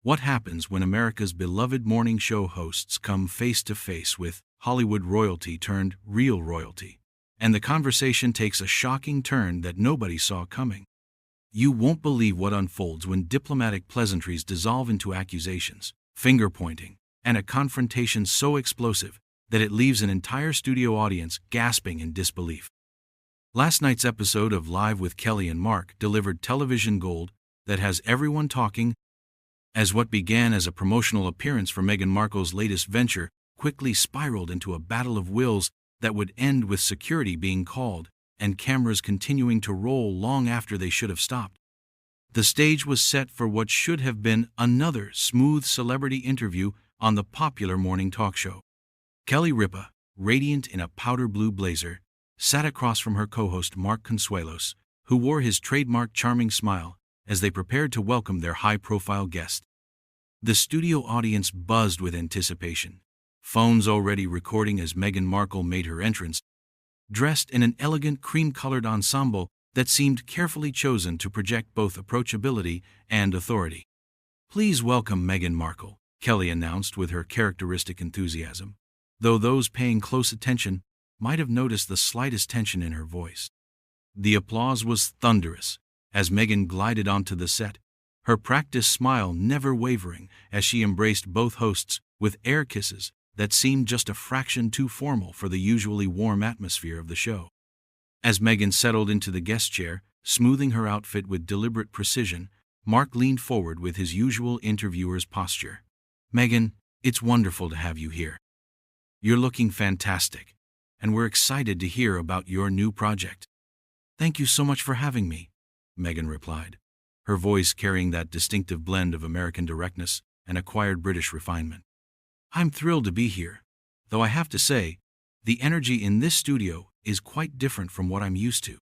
What happens when America's beloved morning show hosts come face to face with Hollywood royalty turned real royalty, and the conversation takes a shocking turn that nobody saw coming? You won't believe what unfolds when diplomatic pleasantries dissolve into accusations, finger-pointing, and a confrontation so explosive that it leaves an entire studio audience gasping in disbelief. Last night's episode of Live with Kelly and Mark delivered television gold that has everyone talking, as what began as a promotional appearance for Meghan Markle's latest venture quickly spiraled into a battle of wills that would end with security being called and cameras continuing to roll long after they should have stopped. The stage was set for what should have been another smooth celebrity interview on the popular morning talk show. Kelly Ripa, radiant in a powder blue blazer, sat across from her co-host Mark Consuelos, who wore his trademark charming smile as they prepared to welcome their high-profile guest. The studio audience buzzed with anticipation, phones already recording as Meghan Markle made her entrance, dressed in an elegant cream-colored ensemble that seemed carefully chosen to project both approachability and authority. "Please welcome Meghan Markle," Kelly announced with her characteristic enthusiasm, though those paying close attention might have noticed the slightest tension in her voice. The applause was thunderous as Meghan glided onto the set, her practiced smile never wavering as she embraced both hosts with air kisses that seemed just a fraction too formal for the usually warm atmosphere of the show. As Meghan settled into the guest chair, smoothing her outfit with deliberate precision, Mark leaned forward with his usual interviewer's posture. "Meghan, it's wonderful to have you here. You're looking fantastic, and we're excited to hear about your new project." "Thank you so much for having me," Meghan replied, her voice carrying that distinctive blend of American directness and acquired British refinement. "I'm thrilled to be here, though I have to say, the energy in this studio is quite different from what I'm used to."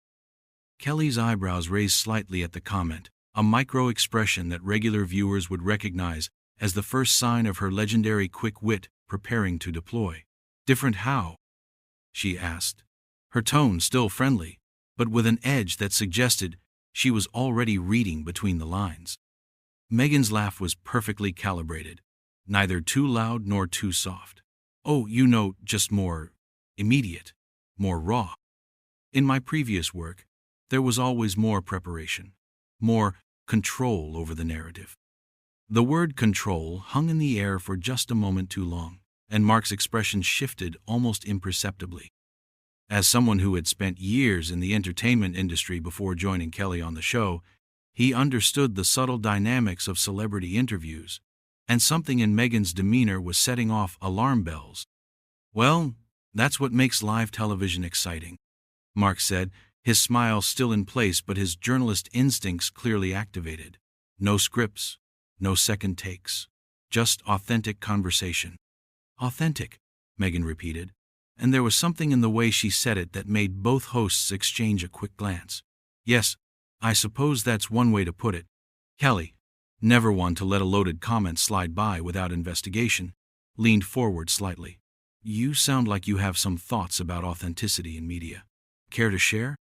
Kelly's eyebrows raised slightly at the comment, a micro-expression that regular viewers would recognize as the first sign of her legendary quick wit preparing to deploy. "Different how?" she asked, her tone still friendly, but with an edge that suggested she was already reading between the lines. Meghan's laugh was perfectly calibrated, neither too loud nor too soft. "Oh, just more immediate, more raw. In my previous work, there was always more preparation, more control over the narrative." The word control hung in the air for just a moment too long, and Mark's expression shifted almost imperceptibly. As someone who had spent years in the entertainment industry before joining Kelly on the show, he understood the subtle dynamics of celebrity interviews, and something in Meghan's demeanor was setting off alarm bells. "Well, that's what makes live television exciting," Mark said, his smile still in place but his journalist instincts clearly activated. "No scripts, no second takes, just authentic conversation." "Authentic," Meghan repeated, and there was something in the way she said it that made both hosts exchange a quick glance. "Yes, I suppose that's one way to put it." Kelly, never one to let a loaded comment slide by without investigation, leaned forward slightly. "You sound like you have some thoughts about authenticity in media. Care to share?"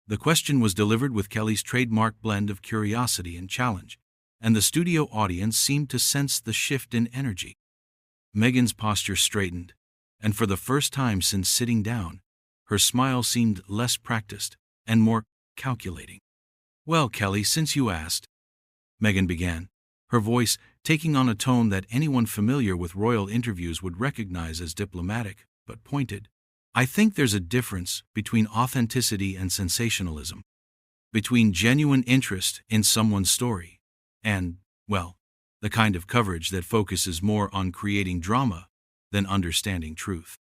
The question was delivered with Kelly's trademark blend of curiosity and challenge, and the studio audience seemed to sense the shift in energy. Meghan's posture straightened, and for the first time since sitting down, her smile seemed less practiced and more calculating. "Well, Kelly, since you asked," Meghan began, her voice taking on a tone that anyone familiar with royal interviews would recognize as diplomatic but pointed. "I think there's a difference between authenticity and sensationalism, between genuine interest in someone's story and, well, the kind of coverage that focuses more on creating drama than understanding truth."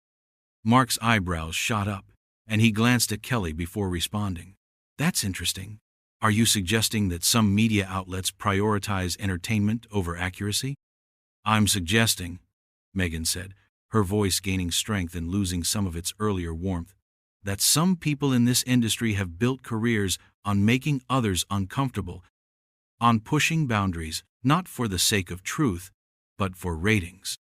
Mark's eyebrows shot up, and he glanced at Kelly before responding. "That's interesting. Are you suggesting that some media outlets prioritize entertainment over accuracy?" "I'm suggesting," Meghan said, her voice gaining strength and losing some of its earlier warmth, "that some people in this industry have built careers on making others uncomfortable, on pushing boundaries not for the sake of truth, but for ratings."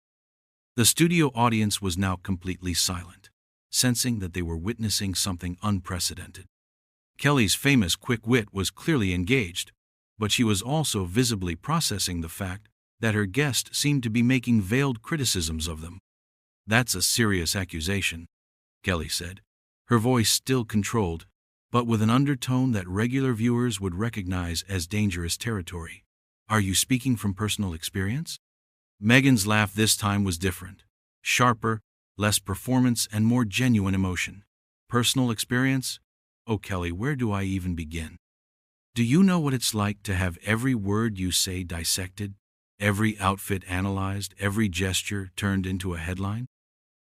The studio audience was now completely silent, sensing that they were witnessing something unprecedented. Kelly's famous quick wit was clearly engaged, but she was also visibly processing the fact that her guest seemed to be making veiled criticisms of them. "That's a serious accusation," Kelly said, her voice still controlled, but with an undertone that regular viewers would recognize as dangerous territory. "Are you speaking from personal experience?" Meghan's laugh this time was different. Sharper, less performance, and more genuine emotion. "Personal experience? Oh, Kelly, where do I even begin? Do you know what it's like to have every word you say dissected, every outfit analyzed, every gesture turned into a headline?"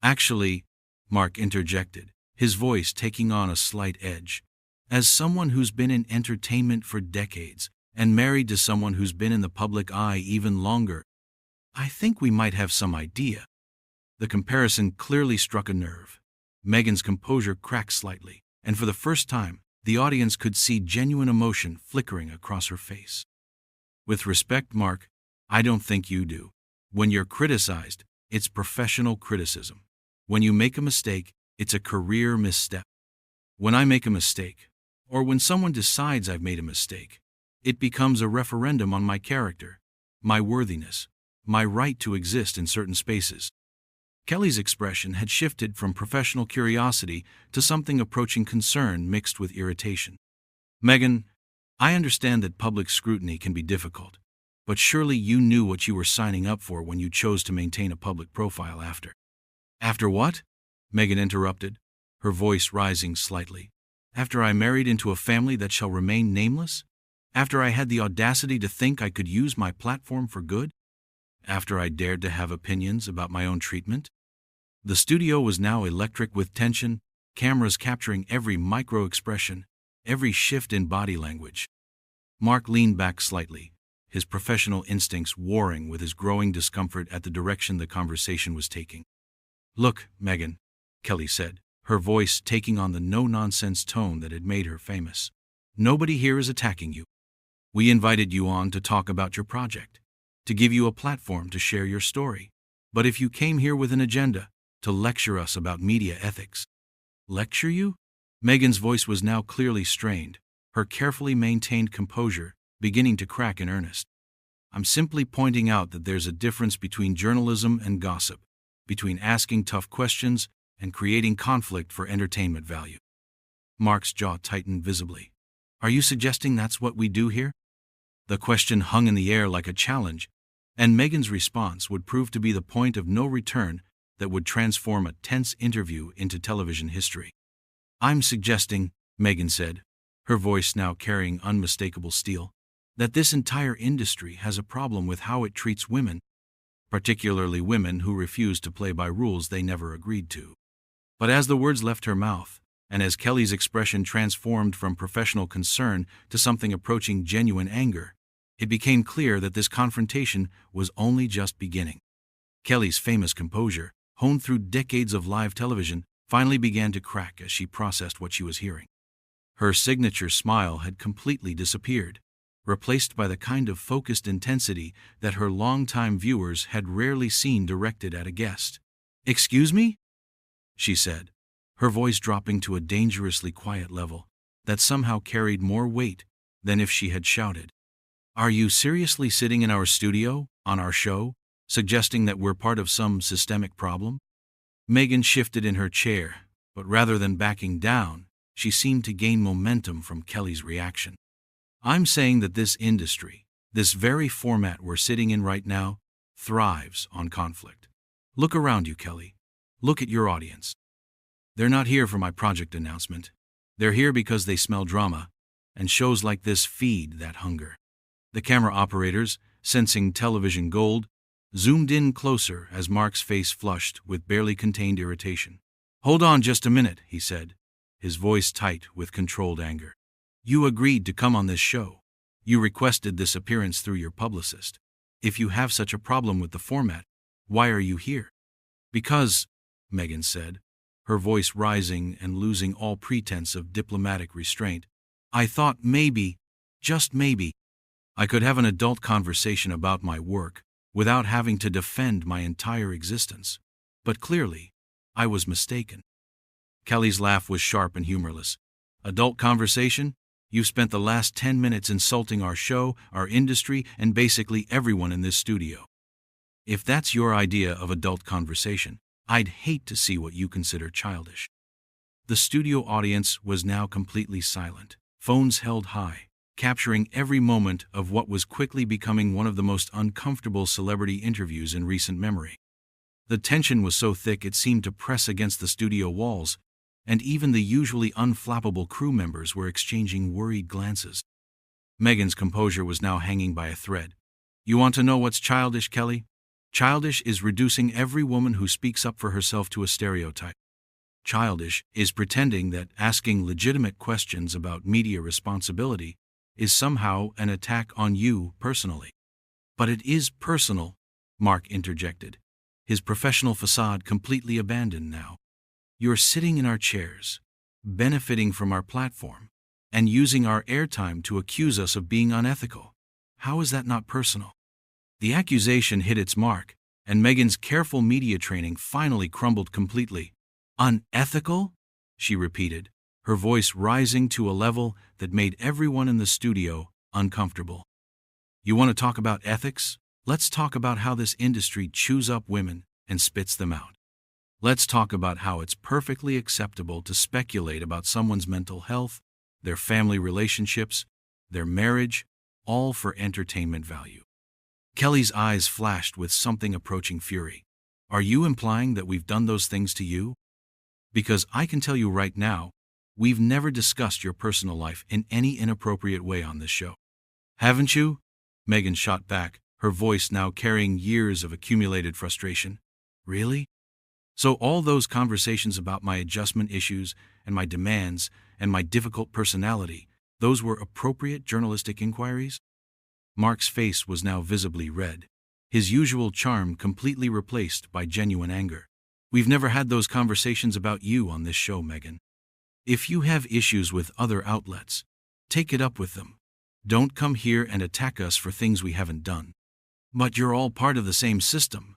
"Actually," Mark interjected, his voice taking on a slight edge, "as someone who's been in entertainment for decades and married to someone who's been in the public eye even longer, I think we might have some idea." The comparison clearly struck a nerve. Meghan's composure cracked slightly, and for the first time, the audience could see genuine emotion flickering across her face. "With respect, Mark, I don't think you do. When you're criticized, it's professional criticism. When you make a mistake, it's a career misstep. When I make a mistake, or when someone decides I've made a mistake, it becomes a referendum on my character, my worthiness, my right to exist in certain spaces." Kelly's expression had shifted from professional curiosity to something approaching concern mixed with irritation. "Meghan, I understand that public scrutiny can be difficult, but surely you knew what you were signing up for when you chose to maintain a public profile after." "After what?" Meghan interrupted, her voice rising slightly. "After I married into a family that shall remain nameless? After I had the audacity to think I could use my platform for good? After I dared to have opinions about my own treatment?" The studio was now electric with tension, cameras capturing every micro-expression, every shift in body language. Mark leaned back slightly, his professional instincts warring with his growing discomfort at the direction the conversation was taking. "Look, Meghan," Kelly said, her voice taking on the no-nonsense tone that had made her famous. "Nobody here is attacking you. We invited you on to talk about your project, to give you a platform to share your story. But if you came here with an agenda, to lecture us about media ethics—" "Lecture you?" Meghan's voice was now clearly strained, her carefully maintained composure beginning to crack in earnest. "I'm simply pointing out that there's a difference between journalism and gossip, between asking tough questions and creating conflict for entertainment value." Mark's jaw tightened visibly. "Are you suggesting that's what we do here?" The question hung in the air like a challenge, and Meghan's response would prove to be the point of no return that would transform a tense interview into television history. "I'm suggesting," Meghan said, her voice now carrying unmistakable steel, "that this entire industry has a problem with how it treats women, particularly women who refuse to play by rules they never agreed to." But as the words left her mouth, and as Kelly's expression transformed from professional concern to something approaching genuine anger, it became clear that this confrontation was only just beginning. Kelly's famous composure, honed through decades of live television, finally began to crack as she processed what she was hearing. Her signature smile had completely disappeared, replaced by the kind of focused intensity that her longtime viewers had rarely seen directed at a guest. "Excuse me?" she said, her voice dropping to a dangerously quiet level that somehow carried more weight than if she had shouted. "Are you seriously sitting in our studio, on our show, suggesting that we're part of some systemic problem?" Meghan shifted in her chair, but rather than backing down, she seemed to gain momentum from Kelly's reaction. "I'm saying that this industry, this very format we're sitting in right now, thrives on conflict. Look around you, Kelly. Look at your audience. They're not here for my project announcement. They're here because they smell drama, and shows like this feed that hunger." The camera operators, sensing television gold, zoomed in closer as Mark's face flushed with barely contained irritation. "Hold on just a minute," he said, his voice tight with controlled anger. "You agreed to come on this show. You requested this appearance through your publicist. If you have such a problem with the format, why are you here?" "Because," Meghan said, her voice rising and losing all pretense of diplomatic restraint, "I thought maybe, just maybe, I could have an adult conversation about my work without having to defend my entire existence. But clearly, I was mistaken." Kelly's laugh was sharp and humorless. "Adult conversation? You've spent the last 10 minutes insulting our show, our industry, and basically everyone in this studio. If that's your idea of adult conversation, I'd hate to see what you consider childish." The studio audience was now completely silent, phones held high, capturing every moment of what was quickly becoming one of the most uncomfortable celebrity interviews in recent memory. The tension was so thick it seemed to press against the studio walls, and even the usually unflappable crew members were exchanging worried glances. Meghan's composure was now hanging by a thread. "You want to know what's childish, Kelly? Childish is reducing every woman who speaks up for herself to a stereotype. Childish is pretending that asking legitimate questions about media responsibility is somehow an attack on you personally." "But it is personal," Mark interjected, his professional facade completely abandoned now. "You're sitting in our chairs, benefiting from our platform, and using our airtime to accuse us of being unethical. How is that not personal?" The accusation hit its mark, and Meghan's careful media training finally crumbled completely. "Unethical?" she repeated, her voice rising to a level that made everyone in the studio uncomfortable. "You want to talk about ethics? Let's talk about how this industry chews up women and spits them out. Let's talk about how it's perfectly acceptable to speculate about someone's mental health, their family relationships, their marriage, all for entertainment value." Kelly's eyes flashed with something approaching fury. "Are you implying that we've done those things to you? Because I can tell you right now, we've never discussed your personal life in any inappropriate way on this show." "Haven't you?" Meghan shot back, her voice now carrying years of accumulated frustration. "Really? So all those conversations about my adjustment issues and my demands and my difficult personality, those were appropriate journalistic inquiries?" Mark's face was now visibly red, his usual charm completely replaced by genuine anger. "We've never had those conversations about you on this show, Meghan. If you have issues with other outlets, take it up with them. Don't come here and attack us for things we haven't done." "But you're all part of the same system,"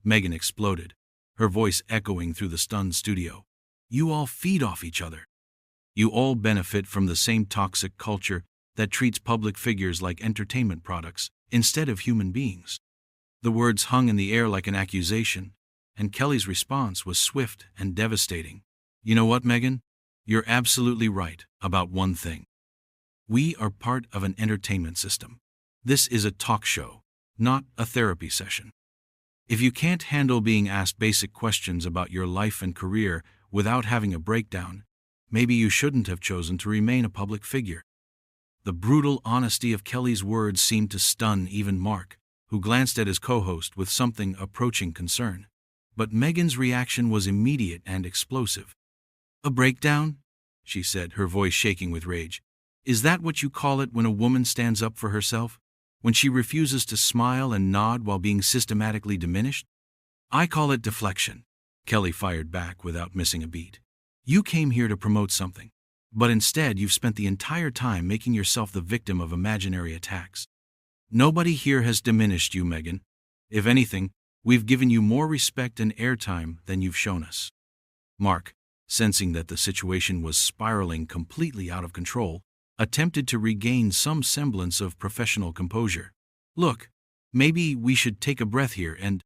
Meghan exploded, her voice echoing through the stunned studio. "You all feed off each other. You all benefit from the same toxic culture that treats public figures like entertainment products instead of human beings." The words hung in the air like an accusation, and Kelly's response was swift and devastating. "You know what, Meghan? You're absolutely right about one thing. We are part of an entertainment system. This is a talk show, not a therapy session. If you can't handle being asked basic questions about your life and career without having a breakdown, maybe you shouldn't have chosen to remain a public figure." The brutal honesty of Kelly's words seemed to stun even Mark, who glanced at his co-host with something approaching concern. But Meghan's reaction was immediate and explosive. "A breakdown?" she said, her voice shaking with rage. "Is that what you call it when a woman stands up for herself? When she refuses to smile and nod while being systematically diminished?" "I call it deflection," Kelly fired back without missing a beat. "You came here to promote something, but instead you've spent the entire time making yourself the victim of imaginary attacks. Nobody here has diminished you, Meghan. If anything, we've given you more respect and airtime than you've shown us." Mark, sensing that the situation was spiraling completely out of control, attempted to regain some semblance of professional composure. "Look, maybe we should take a breath here and—"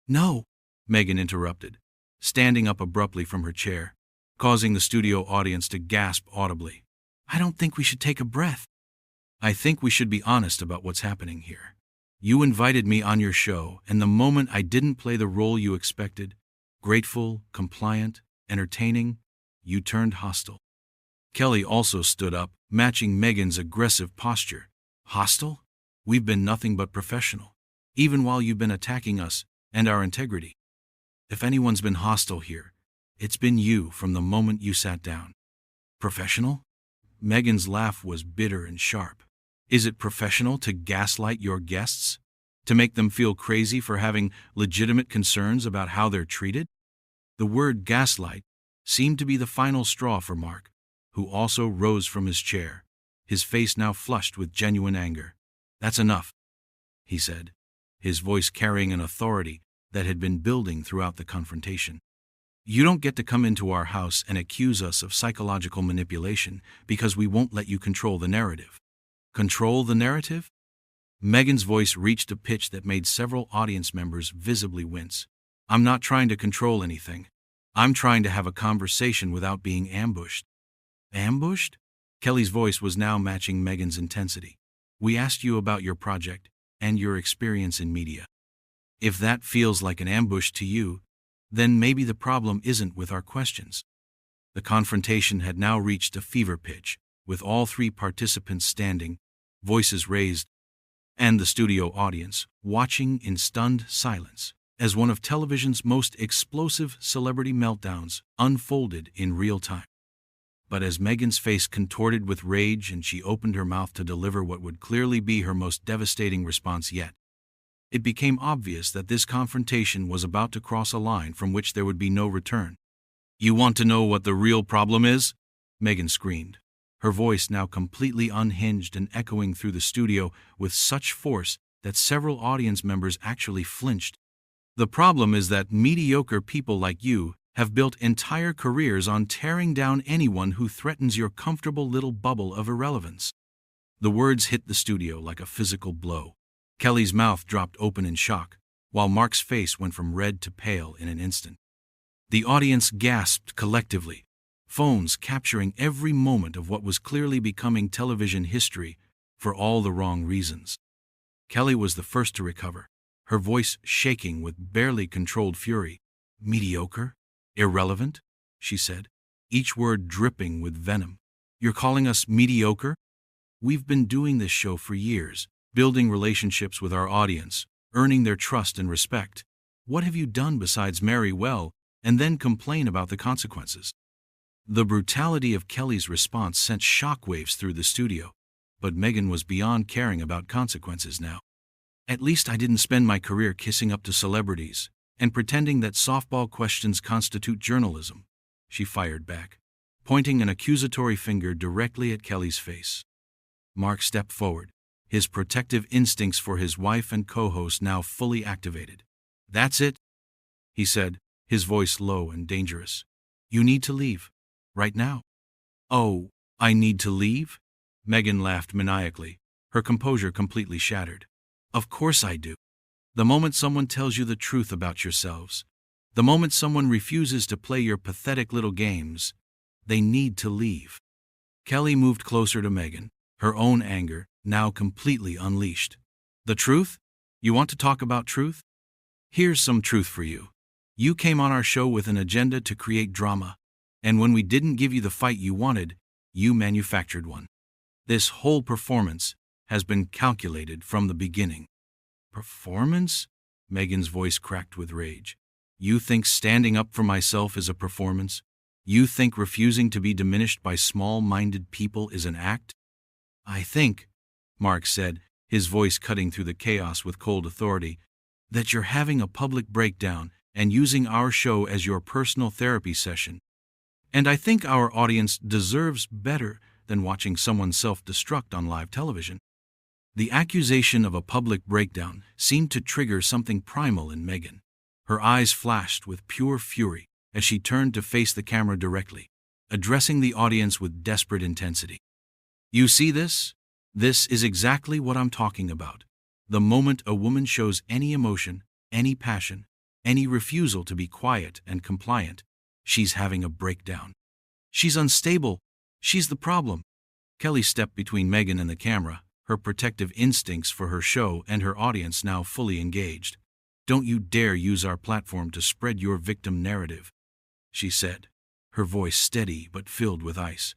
"No," Meghan interrupted, standing up abruptly from her chair, causing the studio audience to gasp audibly. "I don't think we should take a breath. I think we should be honest about what's happening here. You invited me on your show, and the moment I didn't play the role you expected, grateful, compliant, entertaining, you turned hostile." Kelly also stood up, matching Meghan's aggressive posture. "Hostile? We've been nothing but professional, even while you've been attacking us and our integrity. If anyone's been hostile here, it's been you from the moment you sat down." "Professional?" Meghan's laugh was bitter and sharp. "Is it professional to gaslight your guests? To make them feel crazy for having legitimate concerns about how they're treated?" The word gaslight seemed to be the final straw for Mark, who also rose from his chair, his face now flushed with genuine anger. "That's enough," he said, his voice carrying an authority that had been building throughout the confrontation. You don't get to come into our house and accuse us of psychological manipulation because we won't let you control the narrative. Control the narrative? Meghan's voice reached a pitch that made several audience members visibly wince. I'm not trying to control anything. I'm trying to have a conversation without being ambushed. Ambushed? Kelly's voice was now matching Meghan's intensity. We asked you about your project and your experience in media. If that feels like an ambush to you, then maybe the problem isn't with our questions. The confrontation had now reached a fever pitch, with all three participants standing, voices raised, and the studio audience watching in stunned silence as one of television's most explosive celebrity meltdowns unfolded in real time. But as Meghan's face contorted with rage and she opened her mouth to deliver what would clearly be her most devastating response yet, it became obvious that this confrontation was about to cross a line from which there would be no return. You want to know what the real problem is? Meghan screamed, her voice now completely unhinged and echoing through the studio with such force that several audience members actually flinched. The problem is that mediocre people like you have built entire careers on tearing down anyone who threatens your comfortable little bubble of irrelevance. The words hit the studio like a physical blow. Kelly's mouth dropped open in shock, while Mark's face went from red to pale in an instant. The audience gasped collectively, phones capturing every moment of what was clearly becoming television history for all the wrong reasons. Kelly was the first to recover, her voice shaking with barely controlled fury. Mediocre? Irrelevant? She said, each word dripping with venom. You're calling us mediocre? We've been doing this show for years, building relationships with our audience, earning their trust and respect. What have you done besides marry well and then complain about the consequences? The brutality of Kelly's response sent shockwaves through the studio, but Meghan was beyond caring about consequences now. At least I didn't spend my career kissing up to celebrities and pretending that softball questions constitute journalism, she fired back, pointing an accusatory finger directly at Kelly's face. Mark stepped forward, his protective instincts for his wife and co-host now fully activated. That's it, he said, his voice low and dangerous. You need to leave. Right now. Oh, I need to leave? Meghan laughed maniacally, her composure completely shattered. Of course I do. The moment someone tells you the truth about yourselves, the moment someone refuses to play your pathetic little games, they need to leave. Kelly moved closer to Meghan, her own anger now completely unleashed. The truth? You want to talk about truth? Here's some truth for you. You came on our show with an agenda to create drama, and when we didn't give you the fight you wanted, you manufactured one. This whole performance has been calculated from the beginning. Performance? Meghan's voice cracked with rage. You think standing up for myself is a performance? You think refusing to be diminished by small-minded people is an act? I think, Mark said, his voice cutting through the chaos with cold authority, that you're having a public breakdown and using our show as your personal therapy session. And I think our audience deserves better than watching someone self-destruct on live television. The accusation of a public breakdown seemed to trigger something primal in Meghan. Her eyes flashed with pure fury as she turned to face the camera directly, addressing the audience with desperate intensity. You see this? This is exactly what I'm talking about. The moment a woman shows any emotion, any passion, any refusal to be quiet and compliant, she's having a breakdown. She's unstable. She's the problem. Kelly stepped between Meghan and the camera, her protective instincts for her show and her audience now fully engaged. Don't you dare use our platform to spread your victim narrative, she said, her voice steady but filled with ice.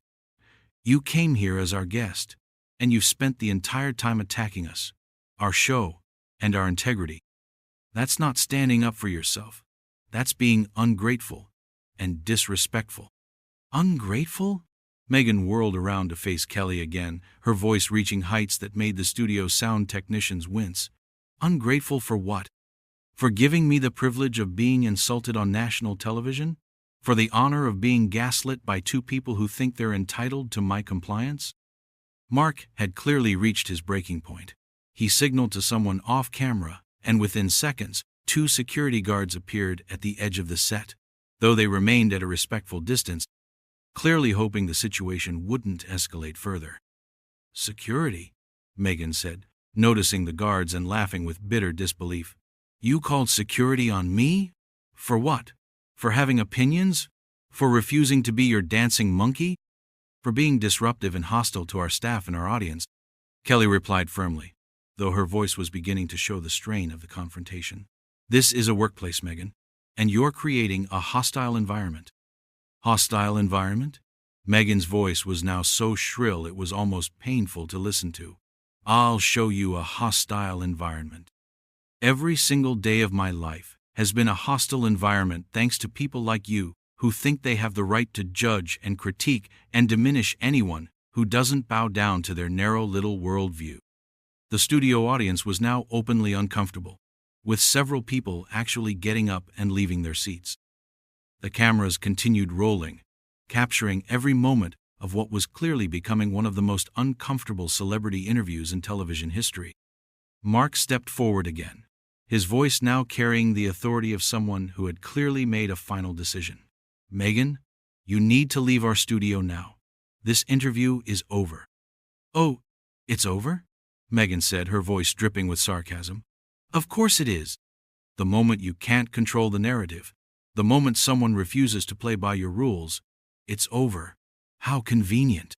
You came here as our guest, and you've spent the entire time attacking us, our show, and our integrity. That's not standing up for yourself. That's being ungrateful and disrespectful. Ungrateful? Meghan whirled around to face Kelly again, her voice reaching heights that made the studio sound technicians wince. Ungrateful for what? For giving me the privilege of being insulted on national television? For the honor of being gaslit by two people who think they're entitled to my compliance? Mark had clearly reached his breaking point. He signaled to someone off camera, and within seconds, 2 security guards appeared at the edge of the set. though they remained at a respectful distance, clearly hoping the situation wouldn't escalate further. "Security," Meghan said, noticing the guards and laughing with bitter disbelief. "You called security on me? For what? For having opinions? For refusing to be your dancing monkey? For being disruptive and hostile to our staff and our audience," Kelly replied firmly, though her voice was beginning to show the strain of the confrontation. "This is a workplace, Meghan, and you're creating a hostile environment." "Hostile environment?" Meghan's voice was now so shrill it was almost painful to listen to. "I'll show you a hostile environment. Every single day of my life has been a hostile environment thanks to people like you who think they have the right to judge and critique and diminish anyone who doesn't bow down to their narrow little worldview." The studio audience was now openly uncomfortable, with several people actually getting up and leaving their seats. The cameras continued rolling, capturing every moment of what was clearly becoming one of the most uncomfortable celebrity interviews in television history. Mark stepped forward again, his voice now carrying the authority of someone who had clearly made a final decision. "Meghan, you need to leave our studio now. This interview is over." "Oh, it's over?" Meghan said, her voice dripping with sarcasm. "Of course it is. The moment you can't control the narrative, the moment someone refuses to play by your rules, it's over. How convenient."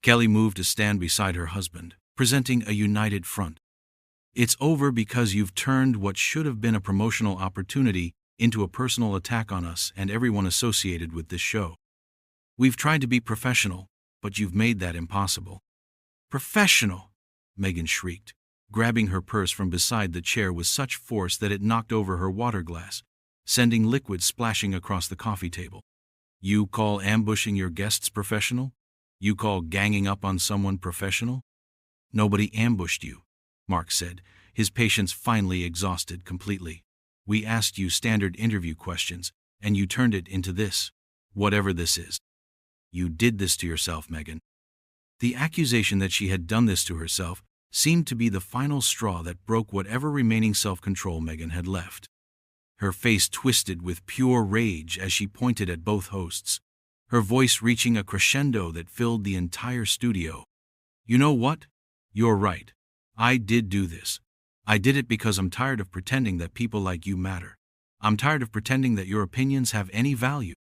Kelly moved to stand beside her husband, presenting a united front. "It's over because you've turned what should have been a promotional opportunity into a personal attack on us and everyone associated with this show. We've tried to be professional, but you've made that impossible." "Professional!" Meghan shrieked, grabbing her purse from beside the chair with such force that it knocked over her water glass, sending liquid splashing across the coffee table. "You call ambushing your guests professional? You call ganging up on someone professional?" "Nobody ambushed you," Mark said, his patience finally exhausted completely. "We asked you standard interview questions, and you turned it into this, whatever this is. You did this to yourself, Meghan." The accusation that she had done this to herself seemed to be the final straw that broke whatever remaining self-control Meghan had left. Her face twisted with pure rage as she pointed at both hosts, her voice reaching a crescendo that filled the entire studio. "You know what? You're right. I did do this. I did it because I'm tired of pretending that people like you matter. I'm tired of pretending that your opinions have any value.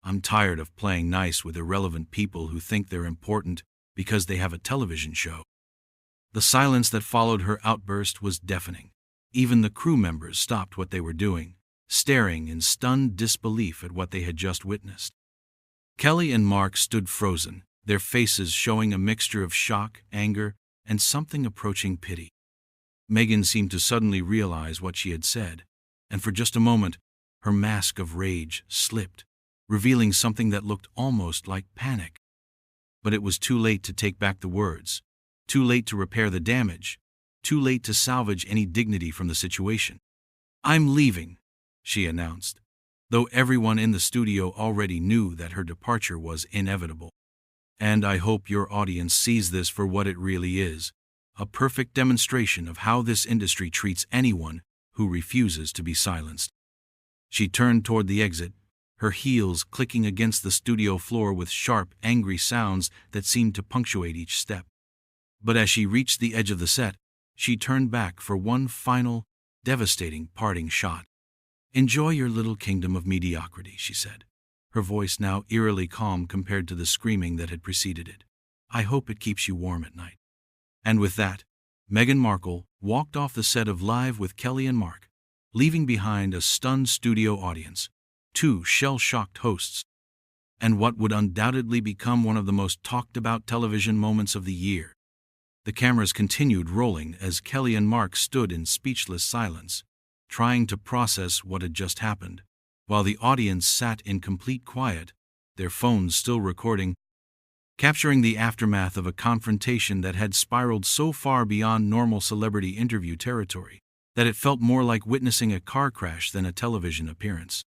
I'm tired of playing nice with irrelevant people who think they're important because they have a television show." The silence that followed her outburst was deafening. Even the crew members stopped what they were doing, staring in stunned disbelief at what they had just witnessed. Kelly and Mark stood frozen, their faces showing a mixture of shock, anger, and something approaching pity. Meghan seemed to suddenly realize what she had said, and for just a moment, her mask of rage slipped, revealing something that looked almost like panic. But it was too late to take back the words, too late to repair the damage, too late to salvage any dignity from the situation. "I'm leaving," she announced, though everyone in the studio already knew that her departure was inevitable. "And I hope your audience sees this for what it really is, a perfect demonstration of how this industry treats anyone who refuses to be silenced." She turned toward the exit, her heels clicking against the studio floor with sharp, angry sounds that seemed to punctuate each step. But as she reached the edge of the set, she turned back for one final, devastating parting shot. "Enjoy your little kingdom of mediocrity," she said, her voice now eerily calm compared to the screaming that had preceded it. "I hope it keeps you warm at night." And with that, Meghan Markle walked off the set of Live with Kelly and Mark, leaving behind a stunned studio audience, two shell-shocked hosts, and what would undoubtedly become one of the most talked-about television moments of the year. The cameras continued rolling as Kelly and Mark stood in speechless silence, trying to process what had just happened, while the audience sat in complete quiet, their phones still recording, capturing the aftermath of a confrontation that had spiraled so far beyond normal celebrity interview territory that it felt more like witnessing a car crash than a television appearance.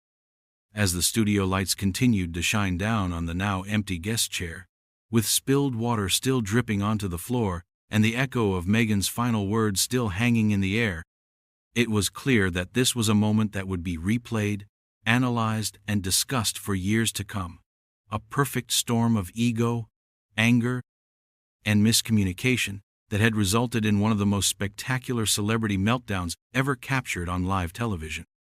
As the studio lights continued to shine down on the now empty guest chair, with spilled water still dripping onto the floor and the echo of Meghan's final words still hanging in the air, it was clear that this was a moment that would be replayed analyzed, and discussed for years to come. A perfect storm of ego, anger, and miscommunication that had resulted in one of the most spectacular celebrity meltdowns ever captured on live television.